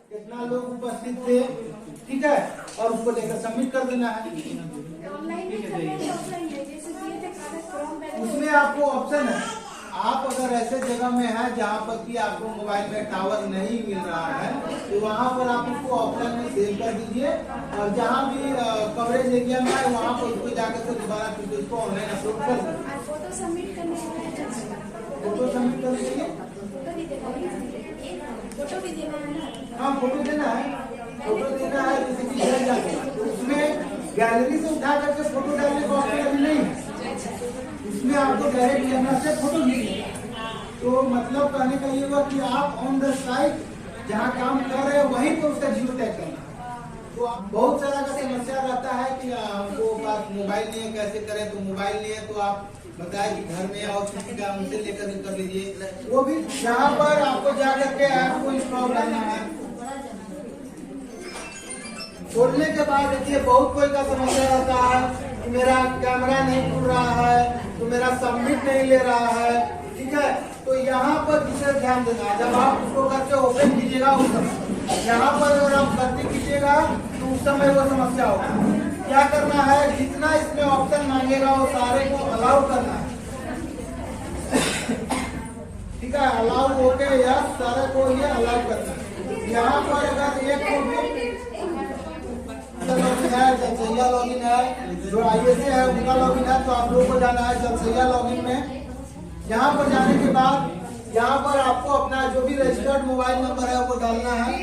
कितना लोग उपस्थित थे, ठीक है, और उसको लेकर सबमिट कर देना है। उसमें आपको ऑप्शन है, आप अगर ऐसे जगह में है जहाँ पर कि आपको मोबाइल में टावर नहीं मिल रहा है तो वहाँ पर आप उसको ऑप्शन में सेव कर दीजिए और जहाँ भी कवरेज एरिया में है वहाँ पर उसको जाकर के दोबारा फिर उसको ऑनलाइन अपलोड कर दीजिए। फोटो सबमिट करने के लिए हाँ फोटो देना है, जैसे कि तो उसमें गैलरी से उठा करके फोटो डालने का ऑप्शन अभी नहीं है, उसमें आपको डायरेक्ट कैमरा से फोटो लीजिए। तो मतलब कहने का ये हुआ कि आप ऑन द साइट जहाँ काम कर रहे हैं वहीं पर उसका जियो टैग करना। तो बहुत सारा का समस्या रहता है कि हमको पास मोबाइल नहीं है, कैसे करें, तो मोबाइल नहीं है तो आप बताए कि घर में और किसी का उनसे लेकर कर लीजिए। वो भी जहाँ पर आपको जाकर के ऐप को इंस्टॉल करना है। खोलने के बाद देखिए बहुत कोई का समस्या रहता है कि मेरा कैमरा नहीं खुल रहा है, तो मेरा सबमिट नहीं ले रहा है, ठीक है। तो यहाँ पर विशेष ध्यान देना है, जब आप उसको करके ओपन कीजिएगा उस समय यहाँ पर अगर आप गलती कीजिएगा तो उस समय वो समस्या होगा। क्या करना है, जितना इसमें ऑप्शन मांगेगा वो सारे को अलाउ करना है, ठीक है। अलाउ होके या सारे को ये अलाउ करना है। यहाँ पर अगर एक को भी जनसैया लॉगिन है, जो ISA है उनका लॉगिन है, तो आप लोगों को जाना है जनसैया लॉगिन में। यहाँ पर जाने के बाद यहाँ पर आपको अपना जो भी रजिस्टर्ड मोबाइल नंबर है वो डालना है।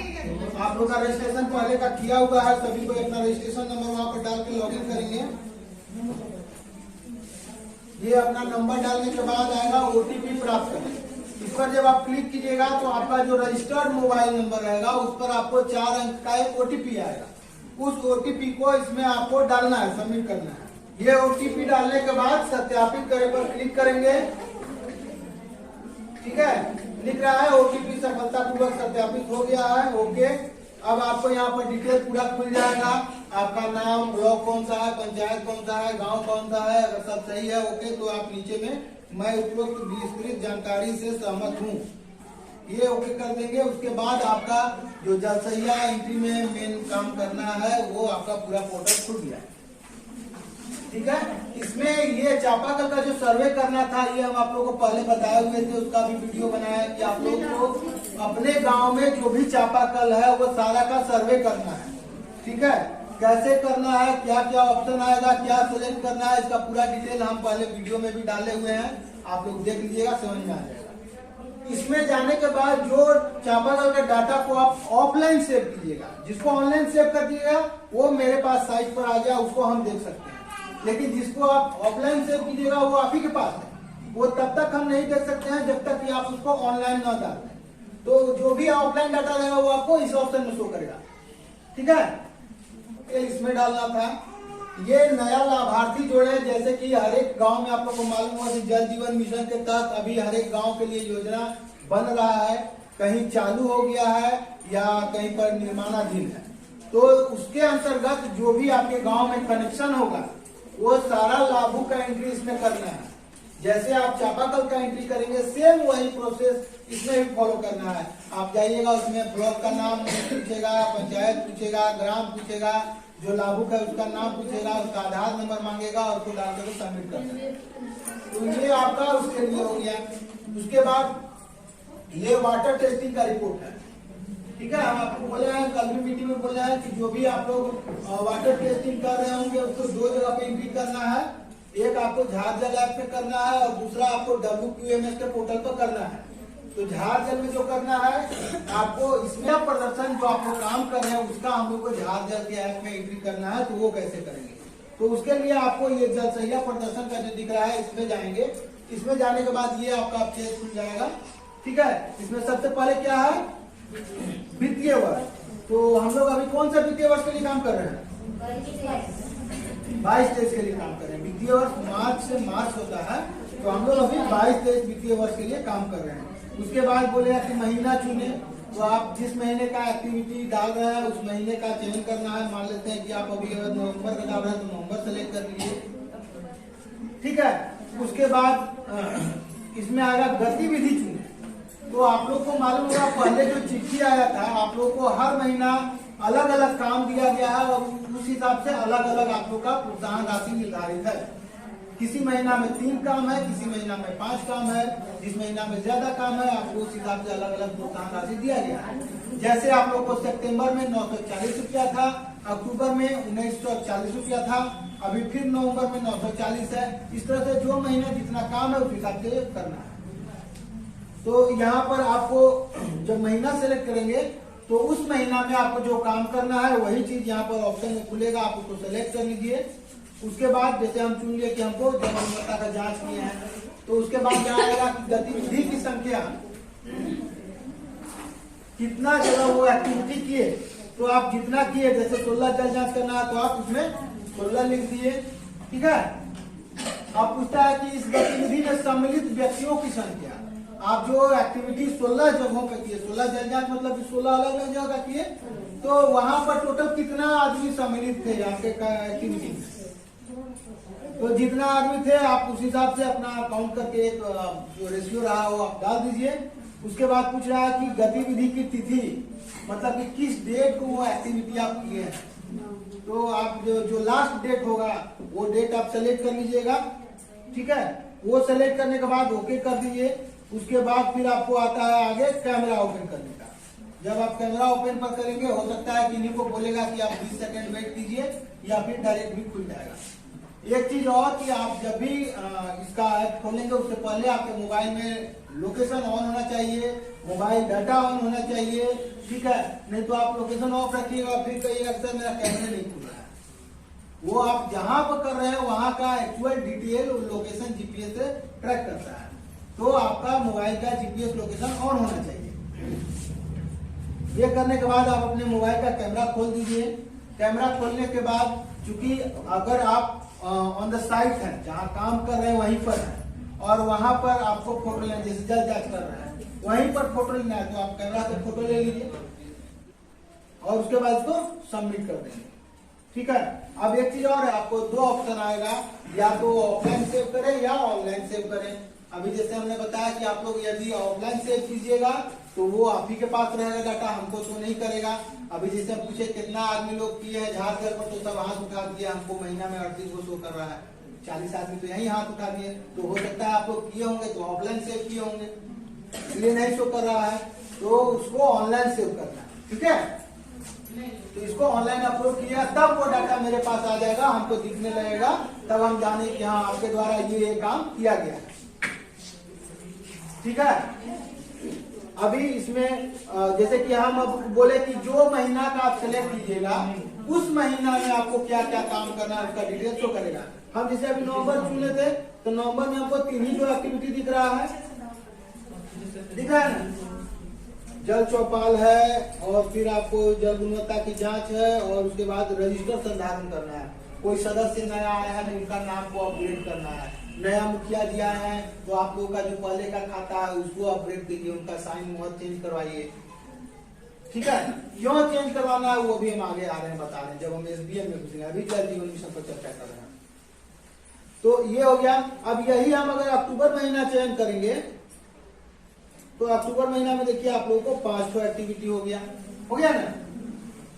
आप लोग का रजिस्ट्रेशन पहले का किया हुआ है, सभी को अपना रजिस्ट्रेशन नंबर वहाँ पर डाल के लॉगिन करेंगे। ये अपना नंबर डालने के बाद आएगा OTP प्राप्त करें। इस पर जब आप क्लिक कीजिएगा तो आपका जो रजिस्टर्ड मोबाइल नंबर रहेगा उस पर आपको 4 अंक का एक OTP आएगा। उस OTP को इसमें आपको डालना है, सबमिट करना है। ये OTP डालने के बाद सत्यापित करे पर क्लिक करेंगे, ठीक है। लिख रहा है OTP सफलतापूर्वक सत्यापित हो गया है, ओके। अब आपको यहाँ पर डिटेल पूरा खुल जाएगा, आपका नाम, ब्लॉक कौन सा है, पंचायत कौन सा है, गांव कौन सा है। अगर सब सही है ओके तो आप नीचे में मैं उपरोक्त विस्तृत जानकारी से सहमत हूँ ये ओके कर देंगे। उसके बाद आपका जो जनसैया एंट्री में मेन काम करना है वो आपका पूरा पोर्टल खुल गया, ठीक है। इसमें ये चापाकल का जो सर्वे करना था ये हम आप लोगों को पहले बताए हुए थे, उसका भी वीडियो बनाया कि आप लोग को अपने गांव में जो भी चापाकल है वो सारा का सर्वे करना है, ठीक है। कैसे करना है, क्या क्या ऑप्शन आएगा, क्या सिलेक्ट करना है, इसका पूरा डिटेल हम पहले वीडियो में भी डाले हुए हैं, आप लोग देख लीजिएगा, समझ में आ जाएगा। इसमें जाने के बाद जो चापाकल का डाटा को आप ऑफलाइन सेव कीजिएगा, जिसको ऑनलाइन सेव कर दिएगा वो मेरे पास साइट पर आ गया, उसको हम देख सकते हैं। लेकिन जिसको आप ऑफलाइन सेव कीजिएगा वो आप ही के पास है, वो तब तक हम नहीं देख सकते हैं जब तक कि आप उसको ऑनलाइन न डाल दें। तो जो भी ऑफलाइन डाटा रहेगा वो आपको इस ऑप्शन में शो करेगा, ठीक है। इसमें डालना था। ये नया लाभार्थी जोड़े, जैसे कि हर एक गांव में आप लोग को मालूम हुआ कि जल जीवन मिशन के तहत अभी हर एक गांव के लिए योजना बन रहा है, कहीं चालू हो गया है या कहीं पर निर्माणाधीन है। तो उसके अंतर्गत जो भी आपके गांव में कनेक्शन होगा वो सारा लाभुक का एंट्री इसमें करना है। जैसे आप चापाकल का एंट्री करेंगे सेम वही प्रोसेस इसमें भी फॉलो करना है। आप जाइएगा, उसमें ब्लॉक का नाम पूछेगा, पंचायत पूछेगा, ग्राम पूछेगा, जो लाभुक है उसका नाम पूछेगा, उसका आधार नंबर मांगेगा और उसको डालकर सबमिट कर देंगे। तो ये आपका उसके लिए हो गया। उसके बाद ये वाटर टेस्टिंग का रिपोर्ट है, ठीक है। हम आपको बोले हैं, कल भी मीटिंग में बोला है कि जो भी आप लोग वाटर टेस्टिंग कर रहे होंगे उसको 2 जगह पे एंट्री करना है। एक आपको झारजल ऐप पे करना है और दूसरा आपको WQMS के पोर्टल पर करना है। तो झारजल में जो करना है आपको इसमें प्रदर्शन जो आप लोग काम कर रहे हैं उसका हम लोग को झारजल के ऐप में एंट्री करना है। तो वो कैसे करेंगे, तो उसके लिए आपको ये जनसैया प्रदर्शन का जो दिख रहा है इसमें जाएंगे। इसमें जाने के बाद ये आपका पेज खुल जाएगा, ठीक है। इसमें सबसे पहले क्या है, वित्तीय वर्ष। तो हम लोग अभी कौन सा वित्तीय वर्ष के लिए काम कर रहे हैं, 22-23 के लिए काम कर रहे हैं। वित्तीय वर्ष मार्च से मार्च होता है, तो हम लोग अभी 22-23 वित्तीय वर्ष के लिए काम कर रहे हैं। उसके बाद बोले कि महीना चुने, तो आप जिस महीने का एक्टिविटी डाल रहे हैं उस महीने का चयन करना है। मान लेते हैं कि आप अभी अगर नवंबर का डाल रहे हैं तो नवंबर सेलेक्ट कर लीजिए, ठीक है। उसके बाद इसमें आएगा गतिविधि चुने। तो आप लोग को मालूम होगा पहले जो चिट्ठी आया था आप लोग को हर महीना अलग अलग काम दिया गया है और उस हिसाब से अलग अलग आप लोग का प्रोत्साहन राशि निर्धारित है। किसी महीना में 3 काम है, किसी महीना में 5 काम है, जिस महीना में ज्यादा काम है आपको उस हिसाब से अलग अलग प्रोत्साहन राशि दिया गया है। जैसे आप लोग को सितंबर में 940 रुपया था, अक्टूबर में 1940 रुपया था, अभी फिर नवंबर में 940 है। इस तरह से जो महीना जितना काम है उस हिसाब से करना है। तो यहाँ पर आपको जब महीना सेलेक्ट करेंगे तो उस महीना में आपको जो काम करना है वही चीज यहाँ पर ऑप्शन में खुलेगा, आप उसको सेलेक्ट कर लीजिए। उसके बाद जैसे हम चुन लिए कि हमको जन गुणवत्ता का जांच किए हैं, तो उसके बाद क्या आएगा कि गतिविधि की संख्या कितना जगह वो एक्टिविटी किए, तो आप जितना किए, जैसे 16 जल जांच करना है तो आप उसमें 16 लिख दिए। ठीक है। अब पूछता है कि इस गतिविधि में सम्मिलित व्यक्तियों की संख्या, आप जो एक्टिविटी 16 जगहों पे किए, 16 जल जांच मतलब 16 अलग अलग जगह किए, तो वहां पर टोटल कितना आदमी सम्मिलित थे आपके एक्टिविटी में। तो जितना आदमी थे आप उस हिसाब से अपना काउंट करके एक जो रेशियो रहा वो आप डाल दीजिए। उसके बाद पूछ रहा है कि गतिविधि की तिथि, मतलब कि किस डेट को वो एक्टिविटी आप किए हैं। तो आप जो लास्ट डेट होगा वो डेट आप सेलेक्ट कर लीजिएगा। ठीक है। वो सेलेक्ट करने के बाद ओके कर दीजिए। उसके बाद फिर आपको आता है आगे कैमरा ओपन करने का। जब आप कैमरा ओपन पर करेंगे हो सकता है कि इन्हीं को बोलेगा कि आप 20 सेकंड वेट कीजिए या फिर डायरेक्ट भी खुल जाएगा। एक चीज और कि आप जब भी इसका ऐप खोलेंगे उससे पहले आपके मोबाइल में लोकेशन ऑन होना चाहिए, मोबाइल डाटा ऑन होना चाहिए। ठीक है। नहीं तो आप लोकेशन ऑफ रखिएगा फिर कहिएगा सर मेरा कैमरा नहीं खुल रहा है। वो आप जहां पर कर रहे हैं वहां का एक्चुअल डिटेल लोकेशन जीपीएस से ट्रैक करता है। तो आपका मोबाइल का जीपीएस लोकेशन ऑन होना चाहिए। ये करने के बाद आप अपने मोबाइल का कैमरा खोल दीजिए। कैमरा खोलने के बाद चूंकि अगर आप ऑन द साइट है जहाँ काम कर रहे हैं वहीं पर है और वहां पर आपको फोटो लेना, जैसे जल जांच कर रहे हैं वहीं पर फोटो लेना है, तो आप कैमरा से फोटो ले लीजिए और उसके बाद इसको सबमिट कर देंगे। ठीक है। अब एक चीज और है, आपको 2 ऑप्शन आएगा, या तो ऑफलाइन सेव करें या ऑनलाइन सेव करें। अभी जैसे हमने बताया कि आप लोग यदि ऑफलाइन सेव कीजिएगा तो वो आप ही के पास रहेगा डाटा, हमको शो नहीं करेगा। अभी जैसे पूछे कितना आदमी लोग किए हैं झारखंड पर, तो सब हाथ उठा दिया, हमको महीना में 38 को शो कर रहा है। 40 आदमी तो यही हाथ उठा दिए, तो हो सकता है आप लोग किए होंगे तो ऑफलाइन सेव किए होंगे, इसलिए नहीं शो कर रहा है। तो उसको ऑनलाइन सेव करना है। ठीक है। तो इसको ऑनलाइन अपलोड किया तब वो डाटा मेरे पास आ जाएगा, हमको दिखने लगेगा, तब हम जाने कि हाँ आपके द्वारा ये काम किया गया है। ठीक है। अभी इसमें जैसे कि हम अब बोले कि जो महीना का आप सेलेक्ट कीजिएगा उस महीना में आपको क्या क्या काम करना है उसका डिटेल शो करेगा। हम जैसे अभी नवंबर चुने थे तो नवंबर में हमको 3 ही जो एक्टिविटी दिख रहा है, दिख रहा है ना, जल चौपाल है और फिर आपको जल गुणवत्ता की जांच है और उसके बाद रजिस्टर संधारण करना है। कोई सदस्य नया आया है तो उनका नाम को अपडेट करना है, नया मुखिया दिया है तो आप लोगों का जो पहले का खाता है उसको अपडेट कीजिए, उनका साइन मोहर चेंज करवाइए। ठीक है। क्यों चेंज करवाना है वो भी हम आगे आ रहे हैं बता रहे हैं जब हम एसबीएम में घुसेंगे। अभी जल जीवन मिशन पर चर्चा कर रहे हैं। तो ये हो गया। अब यही हम अगर अक्टूबर महीना चयन करेंगे तो अक्टूबर महीना में देखिए आप लोगों को 500 एक्टिविटी हो गया ना।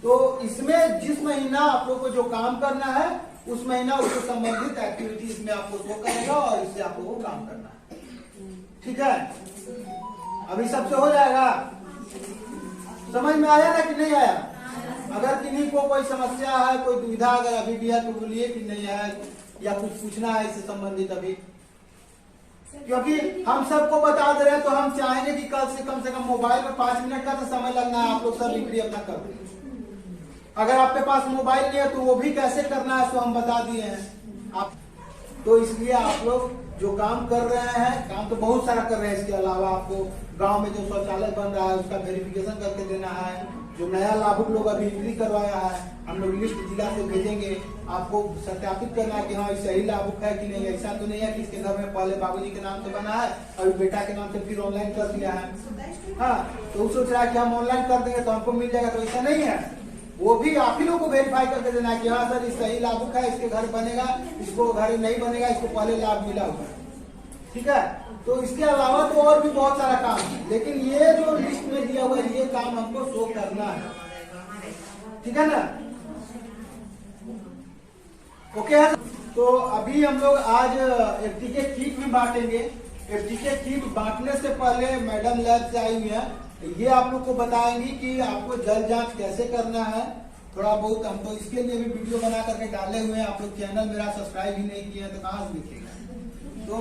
तो इसमें जिस महीना आप लोग को जो काम करना है उस महीना उससे संबंधित एक्टिविटी इसमें आपको शो करेगा और इससे आप लोगों को काम करना है। ठीक है। अभी सबसे हो जाएगा, समझ में आया ना कि नहीं आया। अगर किन्हीं को कोई समस्या है, कोई दुविधा अगर अभी भी है तो बोलिए कि नहीं है या कुछ पूछना है इससे संबंधित अभी, क्योंकि हम सबको बता दे रहे हैं तो हम चाहेंगे कि कल से कम मोबाइल में 5 मिनट का तो समय लगना है, आप लोग सब एंट्री अपना कर दें। अगर आपके पास मोबाइल नहीं है तो वो भी कैसे करना है तो हम बता दिए हैं आप। तो इसलिए आप लोग जो काम कर रहे हैं, काम तो बहुत सारा कर रहे हैं, इसके अलावा आपको गांव में जो शौचालय बन रहा है उसका वेरिफिकेशन करके देना है, जो नया लाभुक लोग अभी एंट्री करवाया है हम लोग लिस्ट जिला से भेजेंगे, आपको सत्यापित करना है कि हाँ सही लाभुक है कि नहीं। ऐसा तो नहीं है कि इसके घर में पहले बाबूजी के नाम से बना है और बेटा के नाम से फिर ऑनलाइन कर दिया है। हाँ, तो वो सोच रहा है कि हम ऑनलाइन कर देंगे तो हमको मिल जाएगा, तो ऐसा नहीं है। वो भी आप ही लोग को वेरीफाई करके देना है कि हाँ सर इस सही लाभुक है, इसके घर बनेगा, इसको घर नहीं बनेगा, इसको पहले लाभ मिला हुआ है। ठीक है। तो इसके अलावा तो और भी बहुत सारा काम है, लेकिन ये जो लिस्ट में दिया हुआ है ये काम हमको शो करना है, ठीक है ना। ओके है। तो अभी हम लोग आज एफटीके किट भी बांटेंगे। एफटीके किट बांटने से पहले मैडम लैब से आई हुई है, ये आप लोग को बताएंगी कि आपको जल जांच कैसे करना है। थोड़ा बहुत हम तो इसके लिए भी वीडियो बना करके डाले हुए हैं। आप लोग चैनल मेरा सब्सक्राइब ही नहीं किया तो कहाँ से दिखेगा। तो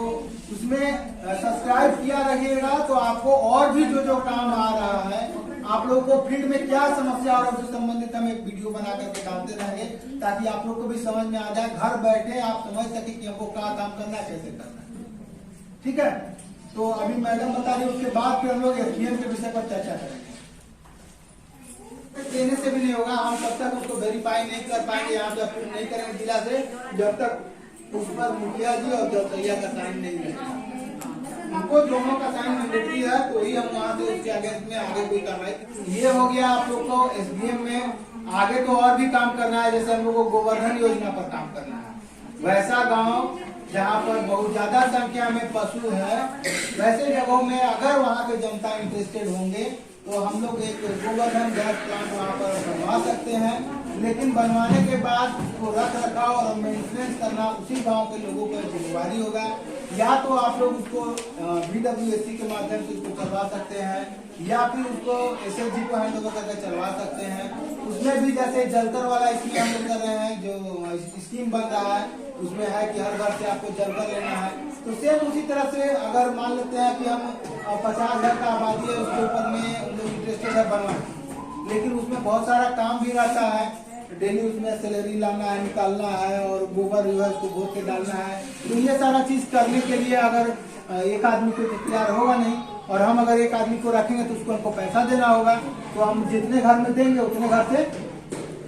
उसमें सब्सक्राइब किया रहिएगा तो आपको और भी जो काम आ रहा है, आप लोगों को फील्ड में क्या समस्या और उससे संबंधित हम एक वीडियो बना करके डालते रहेंगे, ताकि आप लोग को भी समझ में आ जाए, घर बैठे आप समझ सके कि हमको क्या काम करना है, कैसे करना है, ठीक है। तो अभी मैडम बता रही, उसके बाद फिर हम लोग एफडीएम के विषय पर चर्चा करेंगे। देने से भी नहीं होगा, हम तब तक उसको वेरीफाई नहीं कर पाएंगे, यहाँ पे अप्रूव नहीं करेंगे जिला से, जब तक उस पर मुखिया जी और जलसैया का साइन नहीं रहेगा। हमको दोनों का साइन मैंडेटरी है, तो ही हम वहाँ से उसके अगेंस्ट में आगे कोई कार्रवाई। ये हो गया आप लोग को एसडीएम में। आगे तो और भी काम करना है, जैसे हम लोग को गोवर्धन योजना पर काम करना है। वैसा गाँव जहाँ पर बहुत ज्यादा संख्या में पशु है, वैसे जगहों में अगर वहाँ के जनता इंटरेस्टेड होंगे तो हम लोग एक गोवर्धन गैस प्लांट वहाँ पर बनवा सकते हैं। लेकिन बनवाने के बाद उसको रख रखाव और मेंटेनेंस करना उसी गांव के लोगों को जिम्मेवारी होगा। या तो आप लोग उसको BWSC के माध्यम से उसको चलवा सकते हैं, या फिर उसको SHG को हैंड ओवर करके चलवा सकते हैं। उसमें भी जैसे जलकर वाला स्कीम हम लोग कर रहे हैं, जो स्कीम बन रहा है उसमें है कि हर घर से आपको जलकर लेना है। तो सेम उसी तरह से अगर मान लेते हैं कि हम 50,000 का आबादी है, उसके ऊपर में लोग इंटरेस्टेड है बनवाने, लेकिन उसमें बहुत सारा काम भी रहता है। डेली उसमें सैलरी लाना है, निकालना है, और गोबर जो है उसको धो के डालना है। तो ये सारा चीज करने के लिए अगर एक आदमी को तैयार होगा नहीं, और हम अगर एक आदमी को रखेंगे तो उसको हमको पैसा देना होगा, तो हम जितने घर में देंगे उतने घर से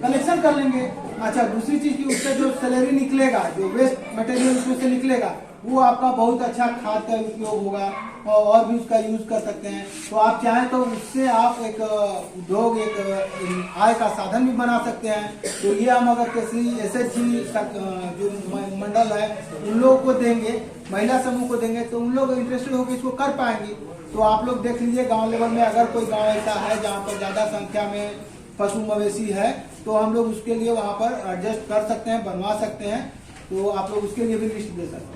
कलेक्शन कर लेंगे। अच्छा, दूसरी चीज की उससे जो सैलरी निकलेगा, जो वेस्ट मटेरियल उसमें से निकलेगा, वो आपका बहुत अच्छा खाद का उपयोग होगा और भी उसका यूज कर सकते हैं। तो आप चाहें तो उससे आप एक उद्योग, एक आय का साधन भी बना सकते हैं। तो ये हम अगर किसी SHG जो मंडल है उन लोगों को देंगे, महिला समूह को देंगे, तो उन लोग इंटरेस्टेड होकर इसको कर पाएंगे। तो आप लोग देख लीजिए, गाँव लेवल में अगर कोई गाँव ऐसा है जहाँ पर ज्यादा संख्या में पशु मवेशी है, तो हम लोग उसके लिए वहाँ पर एडजस्ट कर सकते हैं, बनवा सकते हैं। तो आप लोग उसके लिए भी लिस्ट दे सकते हैं।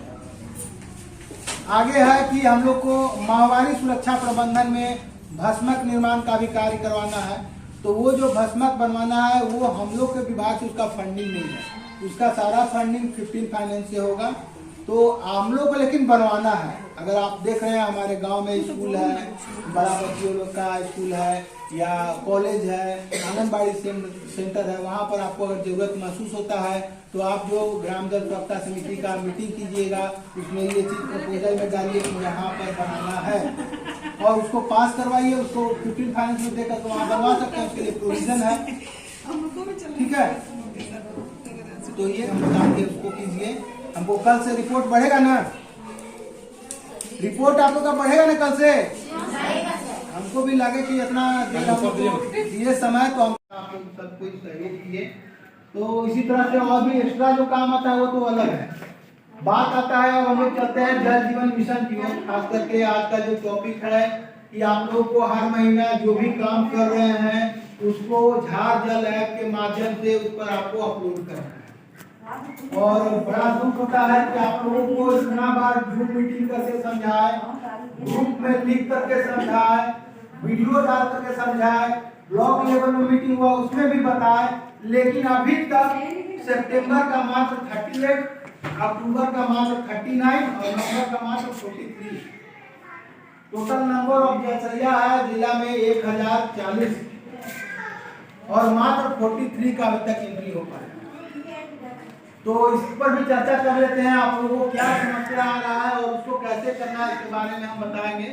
आगे है कि हम लोग को माहवारी सुरक्षा प्रबंधन में भस्मक निर्माण का भी कार्य करवाना है। तो वो जो भस्मक बनवाना है वो हम लोग के विभाग से उसका फंडिंग नहीं है, उसका सारा फंडिंग 15 फाइनेंस से होगा। तो हम लोग को लेकिन बनवाना है। अगर आप देख रहे हैं हमारे गांव में स्कूल है, बड़ा बच्चियों लोग का स्कूल है, या कॉलेज है, आंगनबाड़ी सेंटर है, वहाँ पर आपको अगर जरूरत महसूस होता है तो आप जो ग्राम जल सुरक्षा समिति का मीटिंग कीजिएगा, उसमें ये चीज प्रपोजल में डालिए कि यहाँ पर बनाना है, और उसको पास करवाइए। उसको 15 फाइनेंस में देकर तो वहाँ बनवा सकते हैं, उसके लिए प्रोविजन है, ठीक है। तो ये हम बता के उसको कीजिए। हमको कल से रिपोर्ट बढ़ेगा ना, रिपोर्ट आप लोग का बढ़ेगा ना कल से। हमको भी लगे कि इतना दिए समय, तो हम आप लोग सब कुछ सहयोग किए। तो इसी तरह से और भी एक्स्ट्रा जो काम आता है वो तो अलग है। बात आता है, अब हम लोग चलते हैं जल जीवन मिशन की ओर। खास करके आज का जो टॉपिक है कि आप लोग को हर महीना जो भी काम कर रहे हैं उसको झार जल ऐप के माध्यम से उस पर आपको अपलोड करना है। और बड़ा दुख होता है कि आप लोगों को इतना बार ग्रुप मीटिंग करके समझाए, ग्रुप में लिख करके समझाए, वीडियो डाल करके समझाए, ब्लॉक लेवल में मीटिंग हुआ उसमें भी बताए, लेकिन अभी तक सितंबर का मात्र 38, अक्टूबर का मात्र 39 और नवंबर का मात्र 43 टोटल नंबर ऑफ जलसैया है जिला में 1040, और मात्र 43 का अभी तक एंट्री हो पाया। तो इस पर भी चर्चा कर लेते हैं, आप लोगों को क्या समस्या आ रहा है और उसको कैसे करना है इसके बारे में हम बताएंगे।